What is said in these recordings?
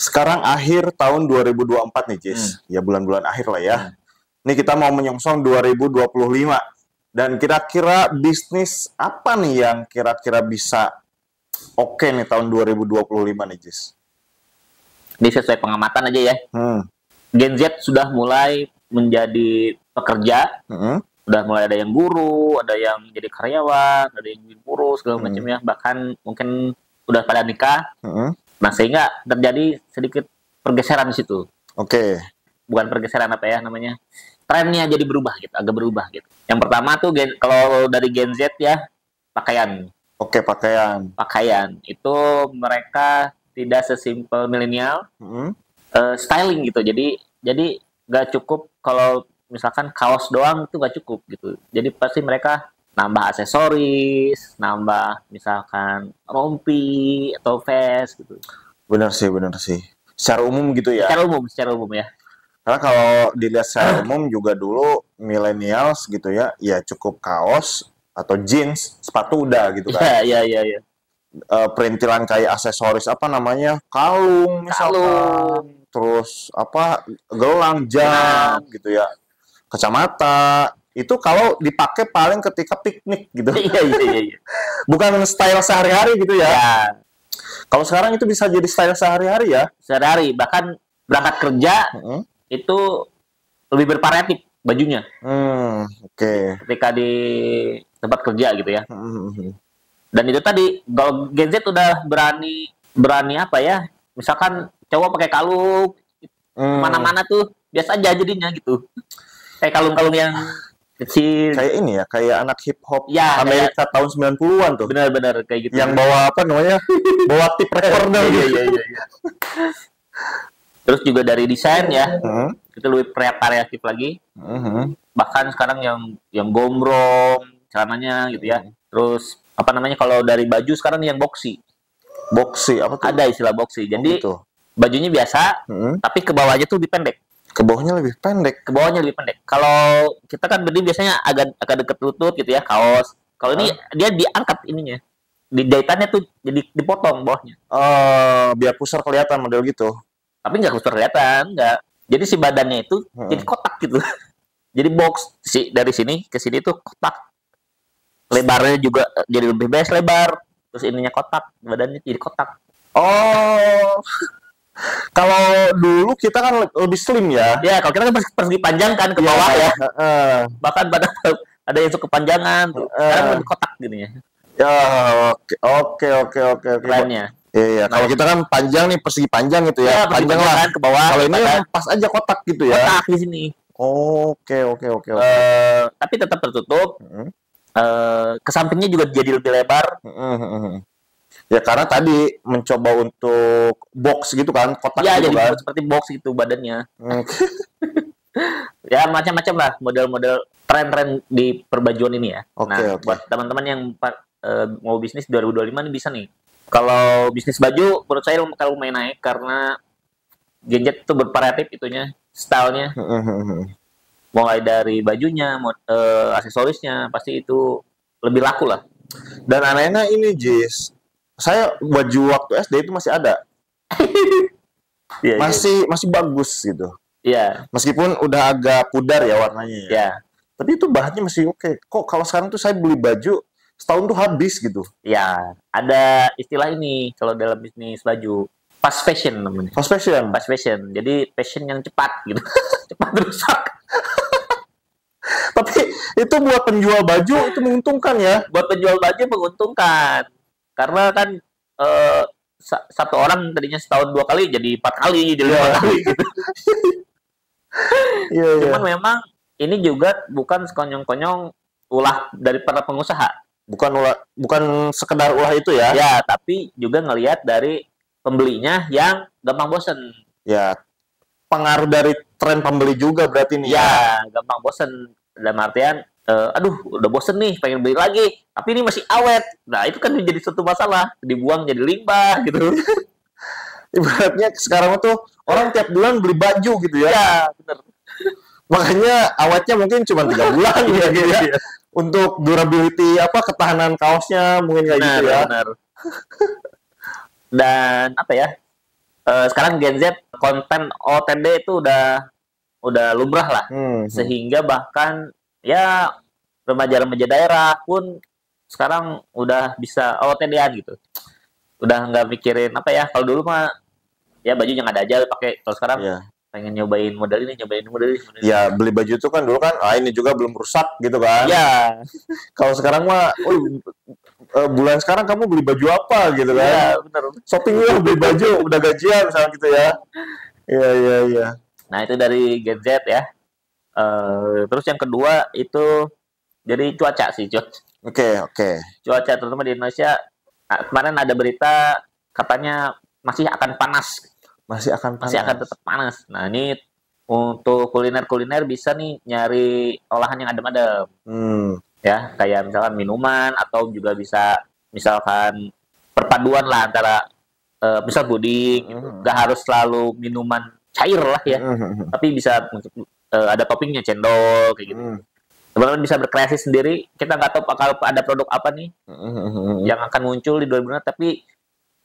Sekarang akhir tahun 2024 nih, Jis. Ya bulan-bulan akhir lah ya. Ini kita mau menyongsong 2025. Dan kira-kira bisnis apa nih yang kira-kira bisa oke nih tahun 2025 nih, Jis? Ini sesuai pengamatan aja ya. Gen Z sudah mulai menjadi pekerja. Udah mulai ada yang guru, ada yang jadi karyawan, ada yang jadi guru, segala macamnya. Bahkan mungkin udah pada nikah. Nah, sehingga terjadi sedikit pergeseran di situ. Oke. Bukan pergeseran apa ya namanya. Trennya jadi berubah gitu, agak berubah gitu. Yang pertama tuh kalau dari Gen Z ya, pakaian. Oke, pakaian. Pakaian itu mereka tidak sesimpel milenial. Styling gitu. Jadi nggak cukup kalau misalkan kaos doang itu nggak cukup gitu. Jadi pasti mereka nambah aksesoris, nambah misalkan rompi atau vest gitu. Benar sih. Secara umum gitu ya. Secara umum ya. Karena kalau dilihat secara umum juga dulu millennials gitu ya, ya cukup kaos atau jeans, sepatu udah gitu kan. Iya. Perintilan kayak aksesoris apa namanya, kalung misalkan, terus apa gelang, jam gitu ya, kacamata. Itu kalau dipakai paling ketika piknik gitu. Iya. Bukan style sehari-hari gitu ya. Kalau sekarang itu bisa jadi style sehari-hari ya. Sehari-hari, bahkan berangkat kerja itu lebih bervariatif bajunya. Oke. Ketika di tempat kerja gitu ya. Dan itu tadi, kalau Gen Z udah berani apa ya? Misalkan cowok pakai kalung, mana-mana tuh biasa aja jadinya gitu. Kayak kalung-kalung yang kecil. Kayak ini ya, kayak anak hip hop ya, Amerika tahun 90-an tuh. Benar-benar kayak gitu. Yang bawa apa namanya? Bawa tip recorder gitu. Iya. Terus juga dari desain ya. Itu lebih variatif lagi. Bahkan sekarang yang gombrong celananya gitu ya. Terus apa namanya kalau dari baju sekarang yang boxy. Boxy apa tuh? Ada istilah boxy. Jadi gitu. Bajunya biasa, tapi ke bawahnya tuh lebih pendek. Ke bawahnya lebih pendek. Kalau kita kan berdiri biasanya agak deket lutut gitu ya, kaos. Kalau ini dia diangkat ininya. Di jahitannya tuh jadi dipotong bawahnya. Biar pusar kelihatan model gitu. Tapi nggak pusar kelihatan, nggak. Jadi si badannya itu jadi kotak gitu. Jadi box dari sini ke sini tuh kotak. Lebarnya juga jadi lebih lebar. Terus ininya kotak, badannya jadi kotak. Kalau dulu kita kan lebih slim ya. Ya, kalau kita kan persegi panjang kan ke bawah ya. Bahkan badan ada yang suka kepanjangan. Sekarang lebih kotak gini ya. Ya, oke. Kerennya. Iya. Kalau kita kan panjang nih, persegi panjang gitu ya. Panjang lah ke bawah. Kalau ini pas aja kotak gitu ya. Kotak di sini. Oke. Tapi tetap tertutup. Ke sampingnya juga jadi lebih lebar. Ya karena tadi mencoba untuk box gitu kan, kotak ya, gitu jadi kan. seperti box itu badannya. Ya macam-macam lah model-model tren-tren di perbajuan ini ya. Buat teman-teman yang mau bisnis 2025 nih bisa nih. Kalau bisnis baju menurut saya kalau main naik karena Gen Z itu bervariatif itunya, stylenya. Mulai dari bajunya, aksesorisnya pasti itu lebih laku lah. Dan anehnya ini Jis, saya baju waktu SD itu masih ada. Masih bagus gitu. Iya. Meskipun udah agak pudar ya warnanya ya. Iya. Tapi itu bahannya masih oke. Kok kalau sekarang tuh saya beli baju setahun tuh habis gitu. Ya, ada istilah ini kalau dalam bisnis baju. Fast fashion namanya. Fast fashion. Jadi fashion yang cepat gitu. Cepat rusak. Tapi itu buat penjual baju itu menguntungkan ya. Buat penjual baju menguntungkan. Karena kan satu orang tadinya setahun 2 kali jadi 4 kali, jadi 5 kali gitu. Cuman memang ini juga bukan sekonyong-konyong ulah dari para pengusaha. Bukan sekedar ulah itu ya. Ya, tapi juga ngelihat dari pembelinya yang gampang bosen. Ya, pengaruh dari tren pembeli juga berarti nih. Ya, gampang bosen. Dalam artian udah bosen nih, pengen beli lagi, tapi ini masih awet. Nah, itu kan menjadi suatu masalah, dibuang jadi limbah gitu. Ibaratnya sekarang tuh orang tiap bulan beli baju gitu ya. Ya, benar. Makanya awetnya mungkin cuma 3 bulan ya gitu ya. Untuk durability ketahanan kaosnya mungkin kayak gitu ya. Benar. Dan apa ya? sekarang Gen Z konten OTD itu udah lumrah lah. Sehingga bahkan ya remaja-remaja daerah pun sekarang udah bisa OTD-an gitu. Udah nggak mikirin apa ya, kalau dulu mah ya baju yang ada aja pakai. Kalau sekarang pengen nyobain model ini. Ya beli baju itu kan dulu kan, ini juga belum rusak gitu kan. Ya. Kalau sekarang mah, bulan sekarang kamu beli baju apa gitu kan? Ya, benar. Shopping yuk beli baju, udah gajian misalnya gitu ya. Iya. Nah itu dari Gen Z ya. Terus yang kedua itu jadi cuaca sih, Oke. Cuaca terutama di Indonesia. Kemarin ada berita katanya masih akan panas. Masih akan tetap panas. Nah, ini untuk kuliner bisa nih nyari olahan yang adem-adem. Ya, kayak misalkan minuman atau juga bisa misalkan perpaduan lah antara misal puding gitu. Gak harus selalu minuman cair lah ya. Tapi bisa ada toppingnya, cendol kayak gitu. Teman-teman bisa berkreasi sendiri. Kita nggak tahu kalau ada produk apa nih yang akan muncul di 2020, tapi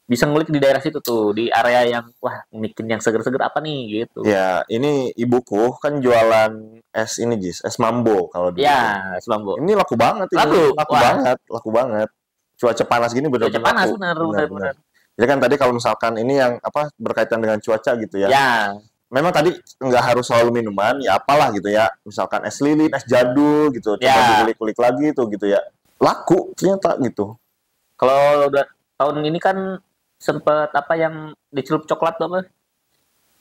bisa ngulik di daerah situ tuh, di area yang wah bikin yang seger-seger apa nih gitu. Ya, ini ibuku kan jualan es ini, Jis, es mambo kalau dulu. Ya, es mambo. Ini laku banget ini. Laku banget. Cuaca panas gini benar-benar. Cuaca panas benar. Jadi kan tadi kalau misalkan ini yang apa berkaitan dengan cuaca gitu ya. Ya. Memang tadi nggak harus selalu minuman, ya apalah gitu ya. Misalkan es lilin, es jadul gitu. Coba dikulik-kulik lagi tuh gitu ya. Laku ternyata gitu. Kalau udah tahun ini kan sempet apa yang dicelup coklat tuh apa?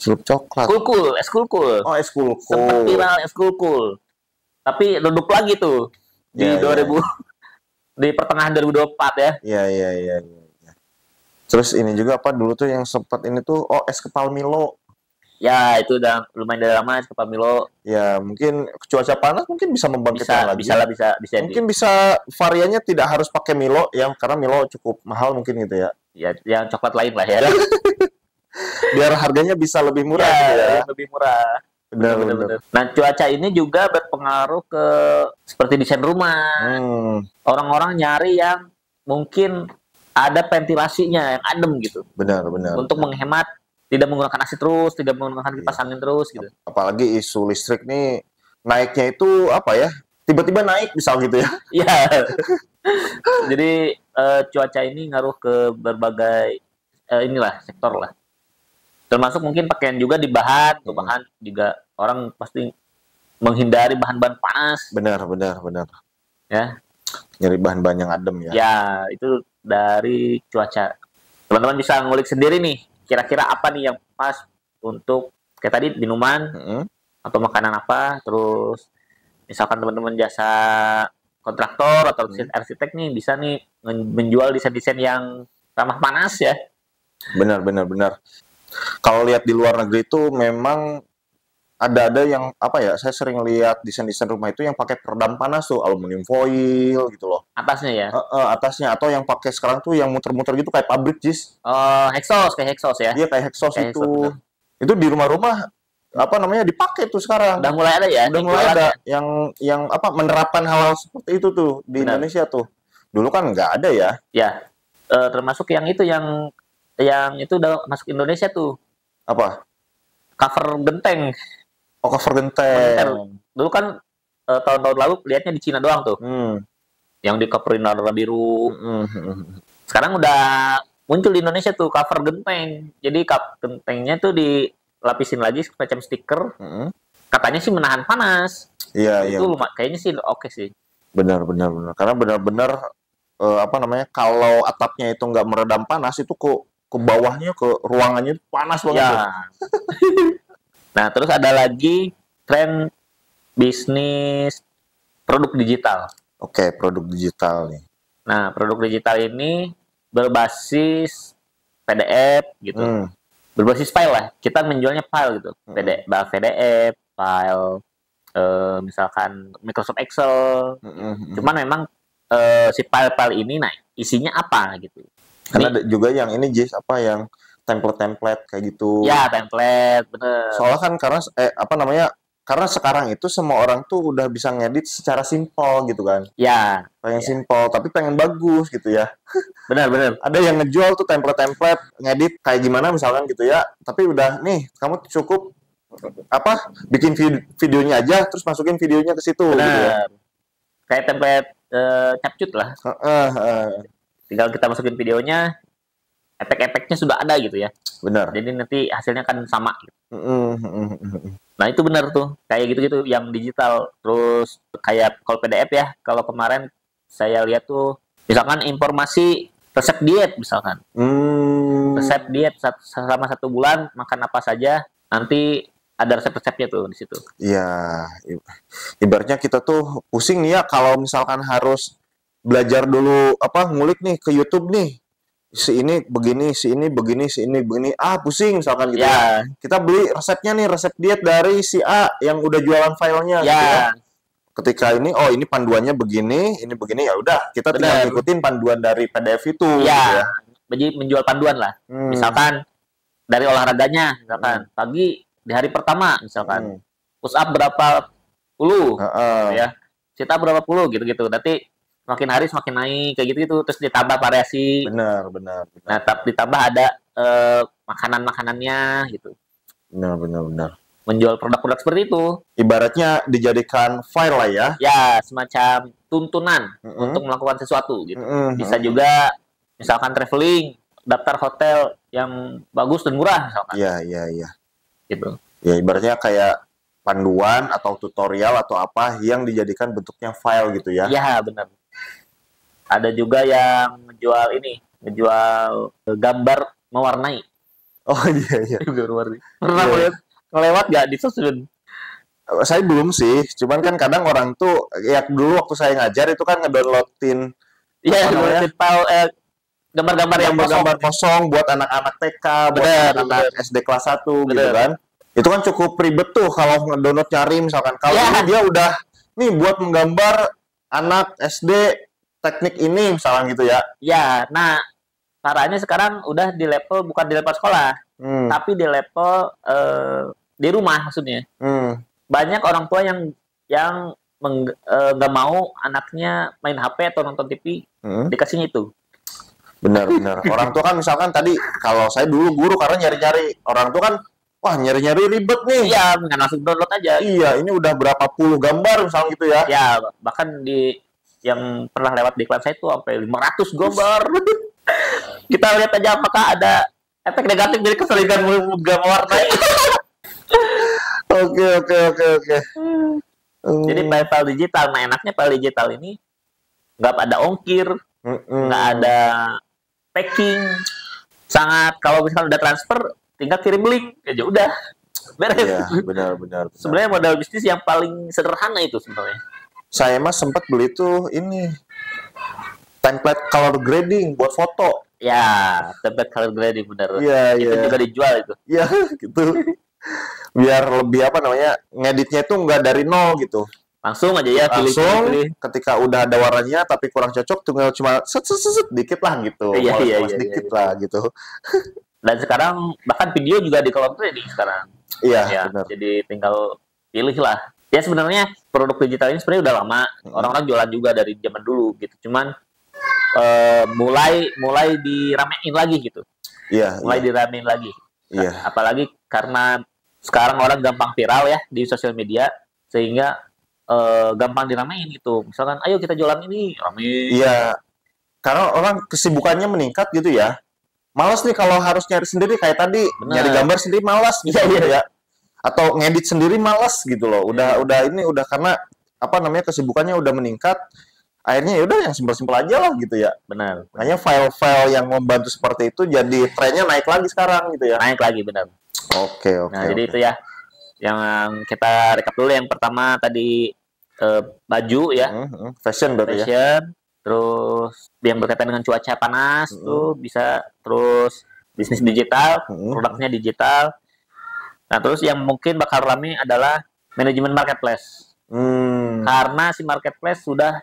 Celup coklat. Es kulkul. Oh, es kulkul. Sempet viral es kulkul. Tapi redup lagi tuh di 2000 di pertengahan 2024 ya. Iya. Terus ini juga apa dulu tuh yang sempat ini tuh es kepal Milo. Ya, itu udah lumayan dari lama es kepal Milo. Ya, mungkin cuaca panas mungkin bisa membangkitkan lagi. Bisa. Mungkin bisa variannya tidak harus pakai Milo ya, karena Milo cukup mahal mungkin gitu ya. Ya, yang coklat lain lah ya. Biar harganya bisa lebih murah gitu ya. Lebih murah. Benar. Nah, cuaca ini juga berpengaruh ke seperti desain rumah. Orang-orang nyari yang mungkin ada ventilasinya yang adem gitu. Benar. Untuk menghemat, tidak menggunakan AC terus, tidak menggunakan kipas angin terus gitu. Apalagi isu listrik nih naiknya itu apa ya? Tiba-tiba naik misal gitu ya. Iya. Jadi cuaca ini ngaruh ke berbagai sektor lah. Termasuk mungkin pakaian juga di bahan, bahan juga orang pasti menghindari bahan-bahan panas. Benar. Ya. Nyari bahan-bahan yang adem ya. Ya, itu dari cuaca. Teman-teman bisa ngulik sendiri nih, kira-kira apa nih yang pas untuk kayak tadi minuman atau makanan apa, terus misalkan teman-teman jasa kontraktor atau arsitek nih bisa nih menjual desain-desain yang ramah panas ya. Benar. Kalau lihat di luar negeri itu memang ada yang apa ya? Saya sering lihat desain-desain rumah itu yang pakai peredam panas tuh, aluminium foil gitu loh. Atasnya ya? Atasnya, atau yang pakai sekarang tuh yang muter-muter gitu kayak pabrik, Jis. Kayak hexos ya? Iya, kayak hexos itu. Itu di rumah-rumah apa namanya dipakai tuh sekarang. Udah mulai ada ya? Udah mulai ada yang apa menerapkan hal-hal seperti itu tuh di Indonesia tuh. Dulu kan nggak ada ya. Ya. Termasuk yang itu yang itu udah masuk Indonesia tuh. Apa? Cover genteng. Oh, cover genteng. Dulu kan tahun-tahun lalu lihatnya di Cina doang tuh. Yang di coverin warna biru. Sekarang udah muncul di Indonesia tuh cover genteng. Jadi gentengnya tuh dilapisin lagi semacam stiker. Katanya sih menahan panas. Iya. Itu kayaknya sih oke sih. Benar. Karena benar-benar kalau atapnya itu nggak meredam panas itu ke bawahnya, ke ruangannya panas banget. Ya. Nah, terus ada lagi tren bisnis produk digital. Oke, produk digital nih. Nah, produk digital ini berbasis PDF gitu. Berbasis file lah. Kita menjualnya file gitu. PDF, file, misalkan Microsoft Excel. Cuman memang si file-file ini, nah isinya apa gitu. Karena ada juga yang ini, Jis, apa yang template kayak gitu. Ya, template, bener. Soalnya kan karena karena sekarang itu semua orang tuh udah bisa ngedit secara simpel gitu kan. Ya. Pengen simpel, tapi pengen bagus gitu ya. Benar. Ada yang ngejual tuh template-template ngedit kayak gimana misalkan gitu ya. Tapi udah nih, kamu cukup bikin videonya aja, terus masukin videonya ke situ. Benar. Gitu ya. Kayak template CapCut lah. Tinggal kita masukin videonya, efek-efeknya sudah ada gitu ya. Benar. Jadi nanti hasilnya kan sama. Gitu. Nah itu benar tuh, kayak gitu-gitu yang digital. Terus kayak kalau PDF ya, kalau kemarin saya lihat tuh, misalkan informasi resep diet misalkan. Resep diet selama 1 bulan makan apa saja, nanti ada resep-resepnya tuh di situ. Iya, ibaratnya kita tuh pusing nih ya kalau misalkan harus belajar dulu ngulik nih ke YouTube nih. Si ini begini, si ini begini, si ini begini. Pusing misalkan gitu ya. Kita beli resepnya nih, resep diet dari si A yang udah jualan filenya gitu ya. Ketika ini ini panduannya begini, ini begini, ya udah kita tinggal ngikutin panduan dari PDF itu gitu ya. Jadi menjual panduan lah. Misalkan dari olahraganya, misalkan pagi di hari pertama misalkan push up berapa puluh gitu ya. Sit up berapa puluh gitu-gitu. Nanti semakin hari semakin naik kayak gitu terus ditambah variasi. Benar. Nah, ditambah ada makanan-makanannya gitu. Benar. Menjual produk-produk seperti itu. Ibaratnya dijadikan file lah ya. Ya, semacam tuntunan untuk melakukan sesuatu gitu. Bisa juga misalkan traveling, daftar hotel yang bagus dan murah misalkan. Iya. Gitu. Ya, ibaratnya kayak panduan atau tutorial atau apa yang dijadikan bentuknya file gitu ya. Iya, benar. Ada juga yang ngejual gambar mewarnai. Oh iya. Pernah lewat nggak di sosmed? Saya belum sih, cuman kan kadang orang tuh ya dulu waktu saya ngajar itu kan ngedownloadin gambar-gambar yang kosong buat anak-anak TK, buat anak SD kelas 1 gitu kan. Itu kan cukup ribet tuh kalau ngedownload nyari misalkan. Kalau ini dia udah nih buat menggambar anak SD teknik ini misalkan gitu ya. Ya, nah caranya sekarang udah di level bukan di level sekolah, tapi di level di rumah maksudnya. Banyak orang tua yang nggak mau anaknya main HP atau nonton TV, dikasihnya itu. Benar. Orang tua kan misalkan tadi kalau saya dulu guru karena nyari-nyari, orang tua kan wah nyari-nyari ribet nih. Iya, nggak langsung download aja. Iya, ini udah berapa puluh gambar misalnya gitu ya. Ya, bahkan yang pernah lewat di kelas saya itu sampai 500 gambar. Kita lihat aja apakah ada efek negatif dari keseringan gambar warna. Oke. Jadi file digital, nah enaknya file digital ini nggak ada ongkir, nggak ada packing, sangat kalau misalnya udah transfer tinggal kirim link aja udah beres. Iya, benar. Sebenarnya modal bisnis yang paling sederhana itu sebenarnya. Saya mah sempat beli tuh ini template color grading buat foto. Ya, template color grading benar. Iya. Itu juga dijual itu. Iya, gitu. Biar lebih ngeditnya itu nggak dari nol gitu. Langsung aja ya pilih. Ketika udah ada warnanya tapi kurang cocok tinggal cuma set dikit lah gitu. Iya. Dikit lah gitu. Dan sekarang bahkan video juga di color grading sekarang. Iya, benar. Jadi tinggal pilih lah. Ya sebenarnya produk digital ini sebenarnya udah lama. Orang-orang jualan juga dari zaman dulu gitu. Cuman mulai diramein lagi gitu. Iya. Diramein lagi. Iya. Apalagi karena sekarang orang gampang viral ya di sosial media sehingga gampang diramein gitu. Misalkan ayo kita jualan ini, ramein. Iya. Karena orang kesibukannya meningkat gitu ya. Malas nih kalau harus nyari sendiri kayak tadi. Nyari gambar sendiri malas gitu ya. Atau ngedit sendiri malas gitu loh. Udah karena kesibukannya udah meningkat. Akhirnya ya udah yang simpel-simpel aja lah gitu ya. Benar. Makanya file-file yang membantu seperti itu jadi trennya naik lagi sekarang gitu ya. Naik lagi benar. Oke. Jadi itu ya yang kita rekap dulu. Yang pertama tadi baju ya. Fashion berarti ya. Terus yang berkaitan dengan cuaca panas tuh bisa. Terus bisnis digital, produknya digital. Nah, terus yang mungkin bakal rame adalah manajemen marketplace. Karena si marketplace sudah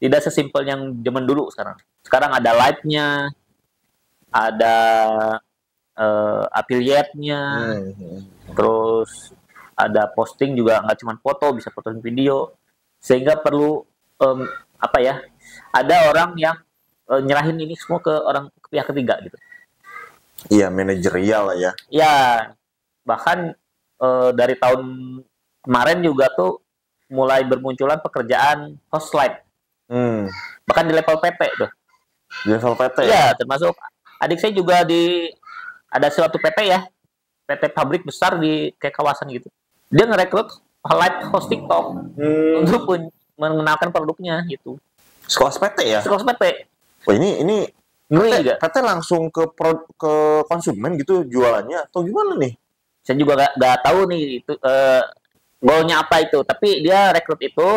tidak sesimpel yang zaman dulu sekarang. Sekarang ada live-nya, ada affiliate-nya, terus ada posting juga nggak cuma foto, bisa foto dan video, sehingga perlu ada orang yang nyerahin ini semua ke pihak ketiga gitu. Iya, manajerial lah ya. Ya, bahkan dari tahun kemarin juga tuh mulai bermunculan pekerjaan host live. Bahkan di level PT tuh. Di level PT? Iya, termasuk adik saya juga ada suatu PT ya, PT pabrik besar di kayak kawasan gitu. Dia ngerekrut live host TikTok untuk mengenalkan produknya gitu. Sekolah PT ya? Sekolah PT. Oh, ini ngeri juga. PT langsung ke konsumen gitu jualannya atau gimana nih? Saya juga nggak tahu nih itu goalnya apa itu. Tapi dia rekrut itu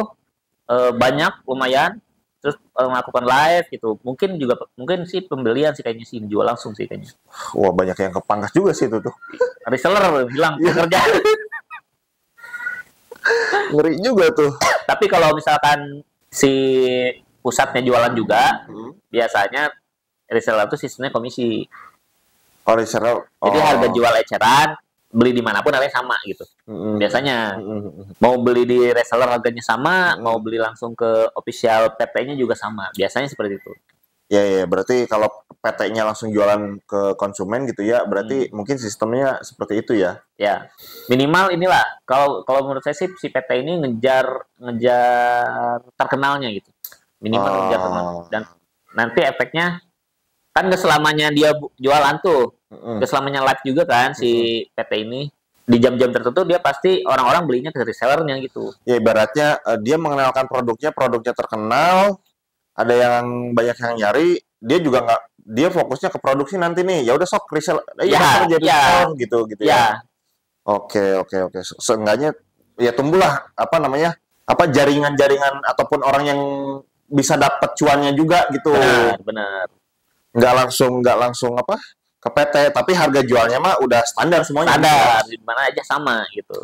banyak, lumayan. Terus melakukan live gitu. Mungkin sih pembelian sih kayaknya sih, jual langsung sih kayaknya. Wah, banyak yang kepangkas juga sih itu tuh. Reseller hilang pekerjaan. Ngeri juga tuh. Tapi kalau misalkan si pusatnya jualan juga, biasanya reseller itu sistemnya komisi. Oh, reseller. Jadi harga jual eceran, beli dimanapun harganya sama gitu. Biasanya mau beli di reseller harganya sama, mau beli langsung ke official PT-nya juga sama. Biasanya seperti itu. Ya, berarti kalau PT-nya langsung jualan ke konsumen gitu ya, berarti mungkin sistemnya seperti itu ya. Ya, minimal inilah. Kalau menurut saya sih si PT ini ngejar terkenalnya gitu. Minimal ngejar terkenal. Dan nanti efeknya kan gak selamanya dia jualan tuh. Gak selamanya live juga kan si PT ini. Di jam-jam tertentu dia pasti orang-orang belinya ke resellernya gitu. Ya ibaratnya dia mengenalkan produknya terkenal, ada yang banyak yang nyari, dia juga dia fokusnya ke produksi nanti nih. Ya udah sok resell, jadi gitu ya. Oke. Seenggaknya ya tumbuhlah jaringan-jaringan ataupun orang yang bisa dapat cuannya juga gitu. Benar. Nggak langsung ke PT, tapi harga jualnya mah udah standar semuanya. Standar, di mana aja sama gitu.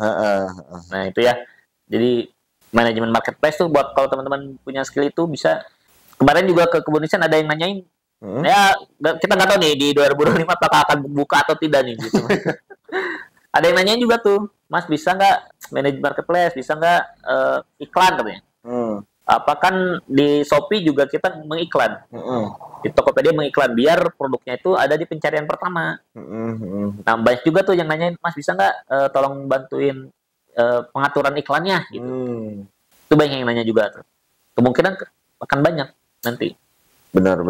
Nah itu ya. Jadi manajemen marketplace tuh buat kalau teman-teman punya skill itu bisa. Kemarin juga ke Kebun Nisan ada yang nanyain. Ya kita nggak tahu nih di 2025 apakah akan buka atau tidak nih gitu. Ada yang nanyain juga tuh, Mas bisa nggak manage marketplace, bisa nggak iklan katanya. Apa kan di Shopee juga kita mengiklan. Di Tokopedia mengiklan biar produknya itu ada di pencarian pertama. Nah banyak juga tuh yang nanyain, Mas bisa nggak tolong bantuin pengaturan iklannya gitu. Itu banyak yang nanya juga tuh. Kemungkinan akan banyak nanti. Benar.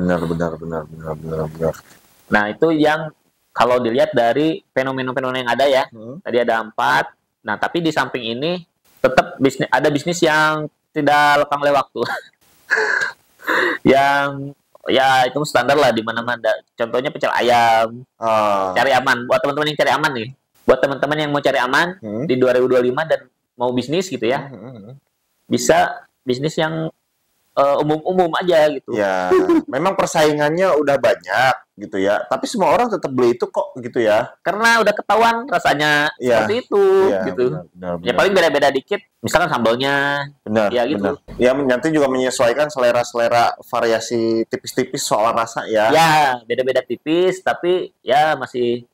Nah itu yang kalau dilihat dari fenomena-fenomena yang ada ya. Tadi ada 4. Nah tapi di samping ini tetap ada bisnis yang tidak lekang oleh waktu. Yang ya itu standar lah di mana-mana. Contohnya pecel ayam. Cari aman. Buat teman-teman yang cari aman nih. Buat teman-teman yang mau cari aman di 2025 dan mau bisnis gitu ya. Bisa bisnis yang umum-umum aja gitu. Ya, memang persaingannya udah banyak gitu ya. Tapi semua orang tetap beli itu kok gitu ya. Karena udah ketahuan rasanya seperti itu gitu. Benar. Ya paling beda-beda dikit. Misalkan sambalnya. Benar. Ya gitu. Ya nanti juga menyesuaikan selera variasi tipis-tipis soal rasa ya. Ya, beda-beda tipis tapi ya masih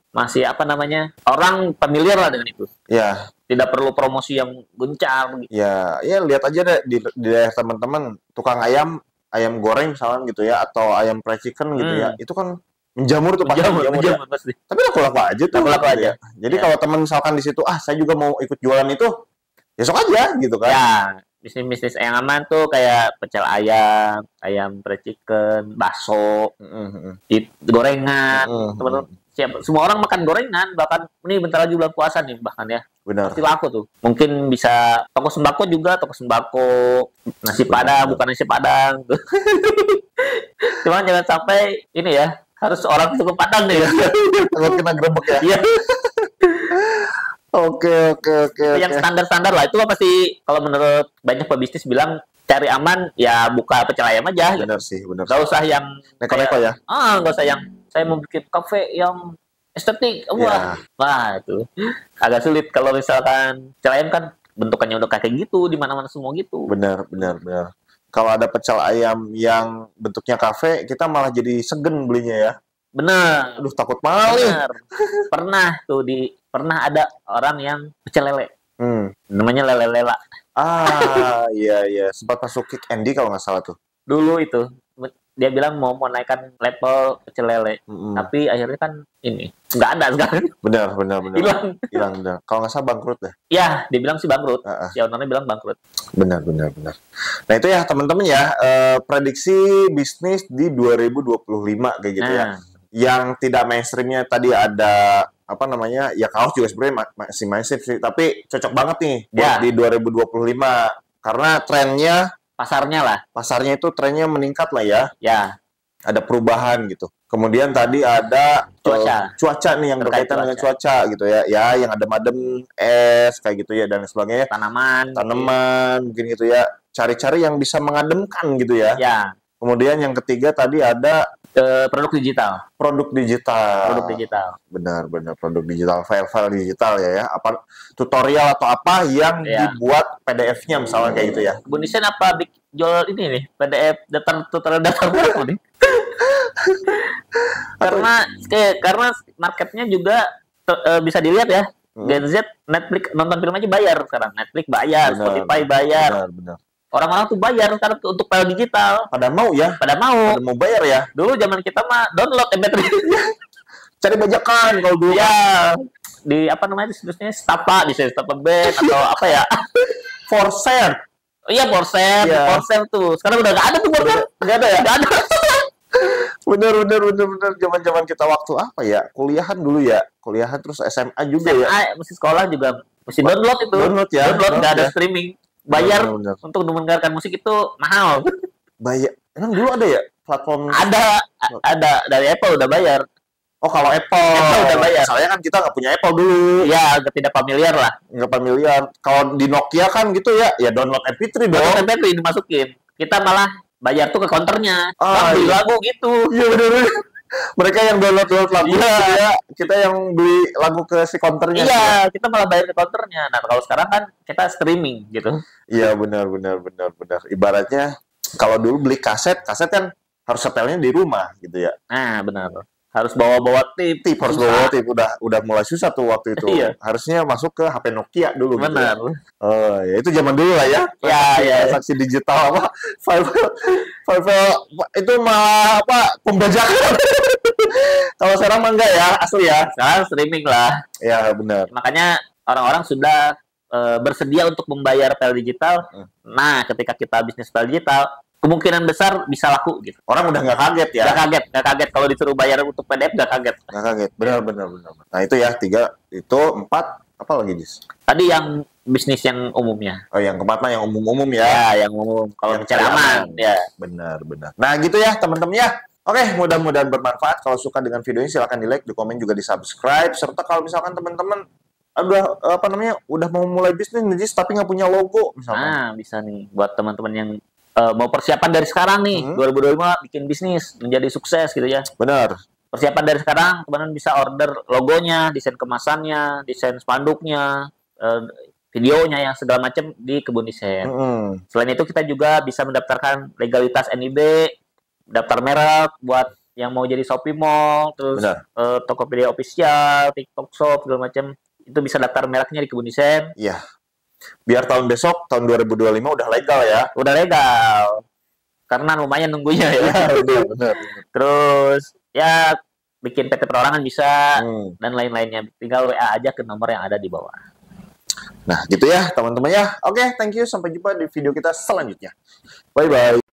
orang familiar lah dengan itu. Ya. Tidak perlu promosi yang gencar. Gitu. Ya lihat aja deh di daerah teman-teman tukang ayam goreng misalnya gitu ya atau ayam fried chicken gitu ya. Itu kan menjamur tuh menjamur pasti. Tapi laku-laku aja tuh. Laku-laku aja. Ya. Jadi kalau teman misalkan di situ, saya juga mau ikut jualan itu, ya sok aja gitu kan. Ya, bisnis-bisnis yang aman tuh kayak pecel ayam fried chicken, bakso, gorengan, teman-teman. Semua orang makan gorengan, bahkan ini bentar lagi bulan puasa nih bahkan ya. Benar. Pasti laku tuh. Mungkin bisa toko sembako, nasi padang bukan nasi padang. Cuman jangan sampai ini ya, harus orang suku Padang nih. Takut kena gerebek ya. Iya. Oke. Yang standar-standar lah itu pasti kalau menurut banyak pebisnis bilang cari aman ya buka pecel ayam aja. Benar sih. Gak usah yang neko-neko ya. Gak usah yang saya mau bikin kafe yang estetik. Wah itu agak sulit kalau misalkan pecel ayam kan bentukannya udah kayak gitu di mana-mana semua gitu. Benar. Kalau ada pecel ayam yang bentuknya kafe, kita malah jadi segen belinya ya. Benar. Aduh takut mahal nih. Pernah ada orang yang pecel lele. Namanya Lele-Lela. Iya, sempat masuk Kick Andy kalau nggak salah tuh. Dulu itu dia bilang mau naikkan level Pecel Lele, tapi akhirnya kan ini nggak ada sekarang. Benar. Hilang. Kalau nggak salah bangkrut deh. Ya, dia bilang sih bangkrut. Si ownernya bilang bangkrut. Benar. Nah itu ya teman-teman ya, prediksi bisnis di 2025 kayak gitu ya. Yang tidak mainstreamnya tadi ada apa namanya, ya kaos juga sebenarnya masih mainstream sih, tapi cocok banget nih buat di 2025 karena trennya pasarnya itu trennya meningkat lah ya. Ada perubahan gitu. Kemudian tadi ada cuaca nih yang berkaitan dengan cuaca gitu ya. Ya, yang ada madem, es kayak gitu ya dan sebagainya. Tanaman mungkin gitu ya. Cari-cari yang bisa mengademkan gitu ya. Kemudian yang ketiga tadi ada produk digital. Benar, produk digital, file-file digital ya. Apa tutorial atau apa yang dibuat PDF-nya misalnya kayak gitu ya. Kebun Desain apa jual ini nih, PDF tutorial datar nih. karena marketnya juga bisa dilihat ya. Gen Z Netflix nonton film aja bayar sekarang. Netflix bayar, Spotify bayar. Benar. Orang-orang tuh bayar sekarang untuk file digital. Pada mau bayar ya. Dulu zaman kita mah download MP3. Cari bajakan kalau dulu. Ya, di apa namanya situsnya Stapa, di Stapa Bank atau apa ya? Forshare. Iya, Forshare tuh. Sekarang udah nggak ada tuh Forshare. Nggak ada ya? Nggak ada. Bener. Zaman kita waktu apa ya? Kuliahan dulu ya. Kuliahan terus SMA juga ya. Mesti sekolah juga. Mesti download itu. Download nggak ada streaming. Bayar untuk mendengarkan musik itu mahal. Bayar. Emang dulu ada ya platform? Ada dari Apple udah bayar. Oh, kalau Apple udah bayar. Soalnya kan kita nggak punya Apple dulu. Ya, tidak familiar lah. Nggak familiar. Kalau di Nokia kan gitu ya download MP3 dong. Download MP3 dimasukin. Kita malah bayar tuh ke counternya. Beli lagu gitu. Iya bener. Mereka yang download lagu ya, kita yang beli lagu ke si counternya. Iya, kita malah bayar ke counternya. Nah, kalau sekarang kan kita streaming gitu. Iya, benar. Ibaratnya kalau dulu beli kaset kan harus setelnya di rumah gitu ya. Nah, benar. Harus bawa tip. Udah mulai susah tuh waktu itu. Iya. Harusnya masuk ke HP Nokia dulu. Benar. Gitu ya. Ya itu zaman dulu lah ya. Transaksi digital apa? File itu malah apa? Pembajakan. Kalau sekarang mah enggak ya, asli ya. Sekarang streaming lah. Ya, benar. Makanya orang-orang sudah bersedia untuk membayar file digital. Nah, ketika kita bisnis file digital, kemungkinan besar bisa laku gitu. Orang udah nggak kaget ya? Nggak kaget kalau disuruh bayar untuk PDF nggak kaget. Benar. Nah itu ya 3, itu 4, apa lagi Jis? Tadi yang bisnis yang umumnya. Oh yang keempat mah yang umum ya? Ya yang umum. Kalau mencari aman. Ya. Benar. Nah gitu ya teman-teman ya. Oke, mudah-mudahan bermanfaat. Kalau suka dengan video ini silahkan di like, di komen juga di subscribe. Serta kalau misalkan teman-teman udah mau mulai bisnis nih Jis, tapi nggak punya logo misalkan. Nah bisa nih buat teman-teman yang mau persiapan dari sekarang nih, 2025 bikin bisnis menjadi sukses gitu ya. Benar. Persiapan dari sekarang, teman-teman bisa order logonya, desain kemasannya, desain spanduknya, videonya yang segala macam di Kebun Desain. Selain itu kita juga bisa mendaftarkan legalitas NIB, daftar merek buat yang mau jadi Shopee Mall, terus Tokopedia Official, TikTok Shop segala macam. Itu bisa daftar mereknya di Kebun Desain. Iya. Biar tahun 2025 udah legal ya. Udah legal. Karena lumayan nunggunya ya. Benar. Terus ya bikin PT perorangan bisa dan lain-lainnya. Tinggal WA aja ke nomor yang ada di bawah. Nah, gitu ya teman-teman ya. Oke, thank you. Sampai jumpa di video kita selanjutnya. Bye-bye.